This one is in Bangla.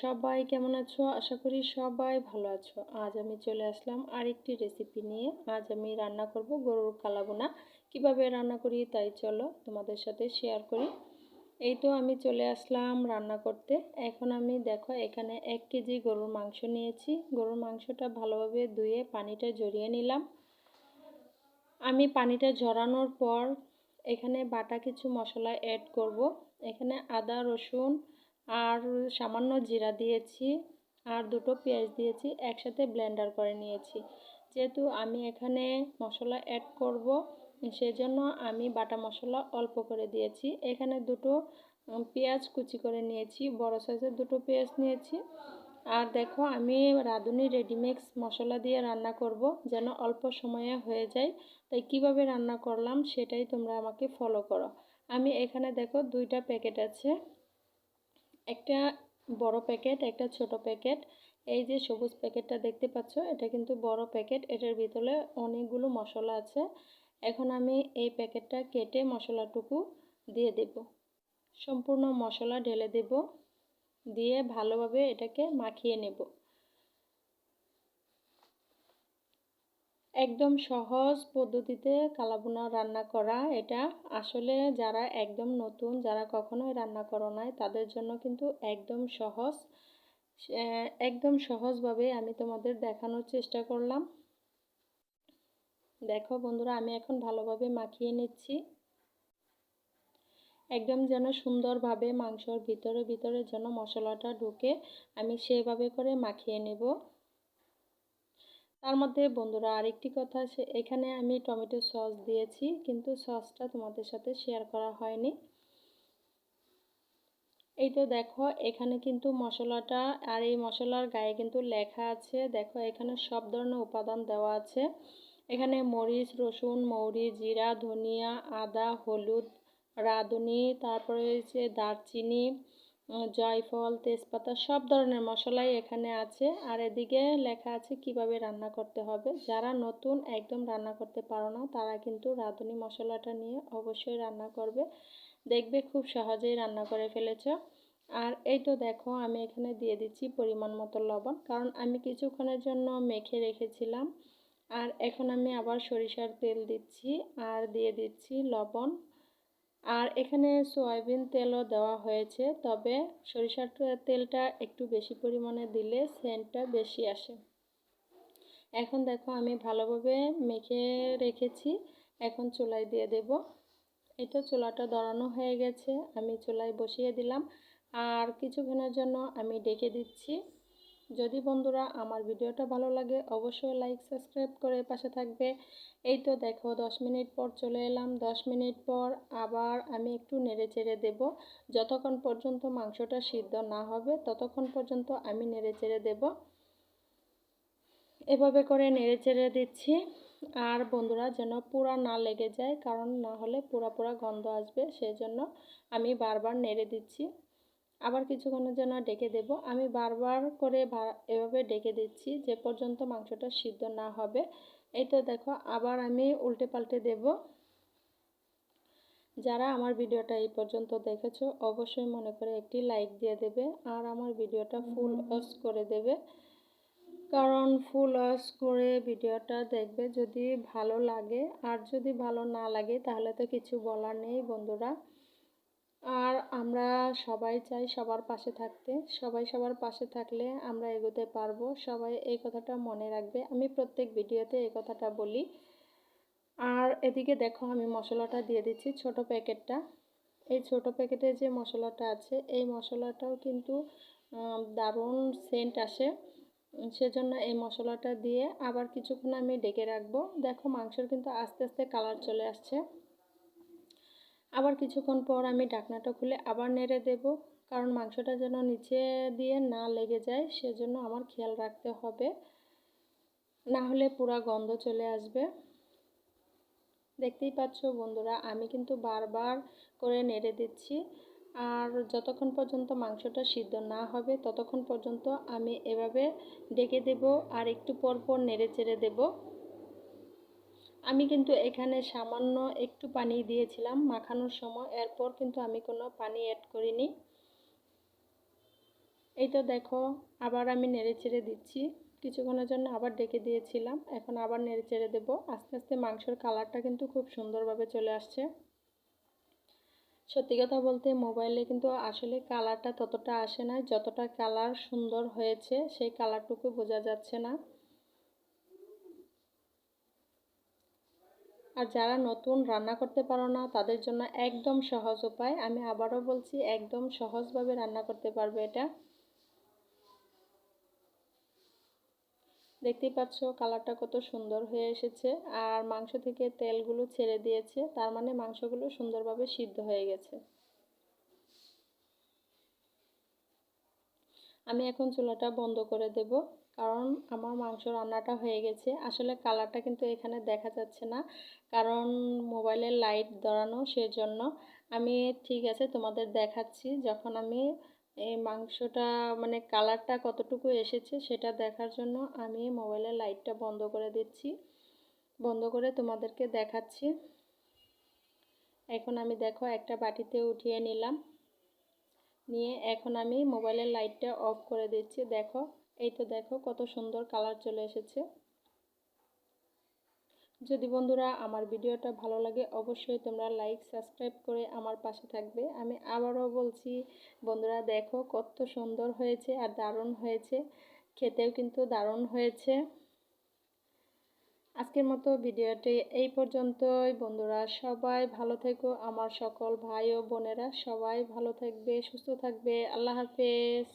সবাই কেমন আছো? আশা করি সবাই ভালো আছো। আজ আমি চলে আসলাম আরেকটি রেসিপি নিয়ে। আজ আমি রান্না করব গরুর কালাভুনা। কিভাবে রান্না করি তাই চলো তোমাদের সাথে শেয়ার করি। এই তো আমি চলে আসলাম রান্না করতে। এখন আমি দেখো এখানে 1 কেজি গরুর মাংস নিয়েছি। গরুর মাংসটা ভালোভাবে ধুয়ে পানিটা ঝরিয়ে নিলাম। আমি পানিটা ঝরানোর পর এখানে বাটা কিছু মশলা অ্যাড করব। এখানে আদা রসুন আর সামান্য জিরা দিয়েছি আর দুটো পেঁয়াজ দিয়েছি, একসাথে ব্লেন্ডার করে নিয়েছি। যেহেতু আমি এখানে মশলা অ্যাড করব সেজন্য আমি বাটা মশলা অল্প করে দিয়েছি। এখানে দুটো পেঁয়াজ কুচি করে নিয়েছি, বড় সাইজের দুটো পেঁয়াজ নিয়েছি। আর দেখো আমি রাঁধুনি রেডিমিক্স মশলা দিয়ে রান্না করব যেন অল্প সময়ে হয়ে যায়। তাই কিভাবে রান্না করলাম সেটাই তোমরা আমাকে ফলো করো। আমি এখানে দেখো 2টা প্যাকেট আছে, একটা বড় প্যাকেট একটা ছোট প্যাকেট। এই যে সবুজ প্যাকেটটা দেখতে পাচ্ছ এটা কিন্তু বড় প্যাকেট, এটার ভিতরে অনেকগুলো মশলা আছে। এখন আমি এই প্যাকেটটা কেটে মশলাটুকু দিয়ে দেব, সম্পূর্ণ মশলা ঢেলে দেব, দিয়ে ভালোভাবে এটাকে মাখিয়ে নেব। একদম সহজ পদ্ধতিতে কালাভুনা রান্না করা এটা। আসলে যারা একদম নতুন, যারা কখনোই রান্না করো নাই তাদের জন্য কিন্তু একদম সহজ। একদম সহজভাবে আমি তোমাদের দেখানোর চেষ্টা করলাম। দেখো বন্ধুরা, আমি এখন ভালোভাবে মাখিয়ে নিচ্ছি, একদম যেন সুন্দরভাবে মাংসর ভিতরে ভিতরে যেন মশলাটা ঢুকে, আমি সেভাবে করে মাখিয়ে নেব। তার মধ্যে বন্ধুরা আরেকটি কথা আছে, এখানে আমি টমেটো সস দিয়েছি কিন্তু সসটা তোমাদের সাথে শেয়ার করা হয়নি। এই তো দেখো এখানে কিন্তু মশলাটা, আর এই মশলার গায়ে কিন্তু লেখা আছে, দেখো এখানে সব ধরনের উপাদান দেওয়া আছে। এখানে মরিচ, রসুন, মৌরি, জিরা, ধনিয়া, আদা, হলুদ, রাঁধুনি, তারপরে হচ্ছে দারচিনি, জয়ফল, তেজপাতা, সব ধরনের মশলাই এখানে আছে। আর এদিকে লেখা আছে কিভাবে রান্না করতে হবে। যারা নতুন একদম রান্না করতে পারো না তারা কিন্তু রাঁধুনি মশলাটা নিয়ে অবশ্যই রান্না করবে, দেখবে খুব সহজেই রান্না করে ফেলেছ। আর এই তো দেখো আমি এখানে দিয়ে দিচ্ছি পরিমাণ মতো লবণ, কারণ আমি কিছুক্ষণের জন্য মেখে রেখেছিলাম। আর এখন আমি আবার সরিষার তেল দিচ্ছি আর দিয়ে দিচ্ছি লবণ। আর এখানে সয়াবিন তেলও দেওয়া হয়েছে, তবে সরিষার তেলটা একটু বেশি পরিমাণে দিলে সেন্টটা বেশি আসে। এখন দেখো আমি ভালোভাবে মেখে রেখেছি, এখন চুলায় দিয়ে দেব। এই তো চুলাটা ধরানো হয়ে গেছে, আমি চুলায় বসিয়ে দিলাম আর কিছুক্ষণের জন্য আমি ডেকে দিচ্ছি। যদি বন্ধুরা আমার ভিডিওটা ভালো লাগে অবশ্যই লাইক সাবস্ক্রাইব করে পাশে থাকবে। এই তো দেখো 10 মিনিট পর চলে এলাম। 10 মিনিট পর আবার আমি একটু নেড়ে চেড়ে দেব, যতক্ষণ পর্যন্ত মাংসটা সিদ্ধ না হবে ততক্ষণ পর্যন্ত আমি নেড়ে চেড়ে দেব। এভাবে করে নেড়ে চেড়ে দিচ্ছি। আর বন্ধুরা যেন পুরা না লেগে যায়, কারণ না হলে পুরা পুরা গন্ধ আসবে, সেই জন্য আমি বারবার নেড়ে দিচ্ছি। আবার কিছুক্ষণের জন্য ডেকে দেব। আমি বারবার করে এভাবে ডেকে দিচ্ছি যে পর্যন্ত মাংসটা সিদ্ধ না হবে। এই তো দেখো আবার আমি উল্টে পাল্টে দেব। যারা আমার ভিডিওটা এই পর্যন্ত দেখেছো অবশ্যই মনে করে একটি লাইক দিয়ে দেবে আর আমার ভিডিওটা ফুল ওয়াচ করে দেবে, কারণ ফুল ওয়াচ করে ভিডিওটা দেখবে যদি ভালো লাগে। আর যদি ভালো না লাগে তাহলে তো কিছু বলার নেই বন্ধুরা। আর আমরা সবাই চাই সবার পাশে থাকতে, সবাই সবার পাশে থাকলে আমরা এগোতে পারবো। সবাই এই কথাটা মনে রাখবে, আমি প্রত্যেক ভিডিওতে এই কথাটা বলি। আর এদিকে দেখো আমি মশলাটা দিয়ে দিচ্ছি, ছোট প্যাকেটটা। এই ছোট প্যাকেটে যে মশলাটা আছে এই মশলাটাও কিন্তু দারুণ সেন্ট আসে, সেজন্য এই মশলাটা দিয়ে আবার কিছুক্ষণ আমি ডেকে রাখবো। দেখো মাংসের কিন্তু আস্তে আস্তে কালার চলে আসছে। আবার কিছুক্ষণ পর আমি ঢাকনাটা খুলে আবার নেড়ে দেব, কারণ মাংসটা যেন নিচে দিয়ে না লেগে যায় সেজন্য আমার খেয়াল রাখতে হবে, না হলে পুরো গন্ধ চলে আসবে। দেখতেই পাচ্ছ বন্ধুরা আমি কিন্তু বারবার করে নেড়ে দিচ্ছি। আর যতক্ষণ পর্যন্ত মাংসটা সিদ্ধ না হবে ততক্ষণ পর্যন্ত আমি এভাবে ডেকে দেব আর একটু পর পর নেড়ে চেড়ে দেব। আমি কিন্তু এখানে সামান্য একটু পানি দিয়েছিলাম মাখানোর সময়, এরপর কিন্তু আমি কোনো পানি অ্যাড করিনি। এই তো দেখো আবার আমি নেড়ে চেড়ে দিচ্ছি। কিছুক্ষণের জন্য আবার ডেকে দিয়েছিলাম, এখন আবার নেড়ে চেড়ে দেবো। আস্তে আস্তে মাংসের কালারটা কিন্তু খুব সুন্দরভাবে চলে আসছে। সত্যি কথা বলতে মোবাইলে কিন্তু আসলে কালারটা ততটা আসে না, যতটা কালার সুন্দর হয়েছে সেই কালারটুকু বোঝা যাচ্ছে না। আর যারা নতুন রান্না করতে পারো না তাদের জন্য একদম সহজ উপায়, আমি আবারও বলছি একদম সহজভাবে রান্না করতে পারবে এটা। দেখতেই পাচ্ছ কালারটা কত সুন্দর হয়ে এসেছে, আর মাংস থেকে তেলগুলো ছেড়ে দিয়েছে, তার মানে মাংসগুলো সুন্দরভাবে সিদ্ধ হয়ে গেছে। আমি এখন চুলাটা বন্ধ করে দেব, কারণ আমার মাংস রান্নাটা হয়ে গেছে। আসলে কালারটা কিন্তু এখানে দেখা যাচ্ছে না, কারণ মোবাইলের লাইট ধরানো, সেজন্য। আমি ঠিক আছে তোমাদের দেখাচ্ছি যখন আমি এই মাংসটা মানে কালারটা কতটুকু এসেছে সেটা দেখার জন্য আমি মোবাইলের লাইটটা বন্ধ করে দিচ্ছি। বন্ধ করে তোমাদেরকে দেখাচ্ছি। এখন আমি দেখো একটা বাটিতে উঠিয়ে নিলাম, নিয়ে এখন আমি মোবাইলের লাইটটা অফ করে দিচ্ছি। দেখো, এই তো দেখো কত সুন্দর কালার চলে এসেছে। যদি বন্ধুরা আমার ভিডিওটা ভালো লাগে অবশ্যই তোমরা লাইক সাবস্ক্রাইব করে আমার পাশে থাকবে। আমি আবারও বলছি বন্ধুরা, দেখো কত সুন্দর হয়েছে আর দারুণ হয়েছে, খেতেও কিন্তু দারুণ হয়েছে। আজকের মতো ভিডিওটি এই পর্যন্তই। বন্ধুরা সবাই ভালো থেকো, আমার সকল ভাই ও বোনেরা সবাই ভালো থাকবে, সুস্থ থাকবে। আল্লাহ হাফেজ।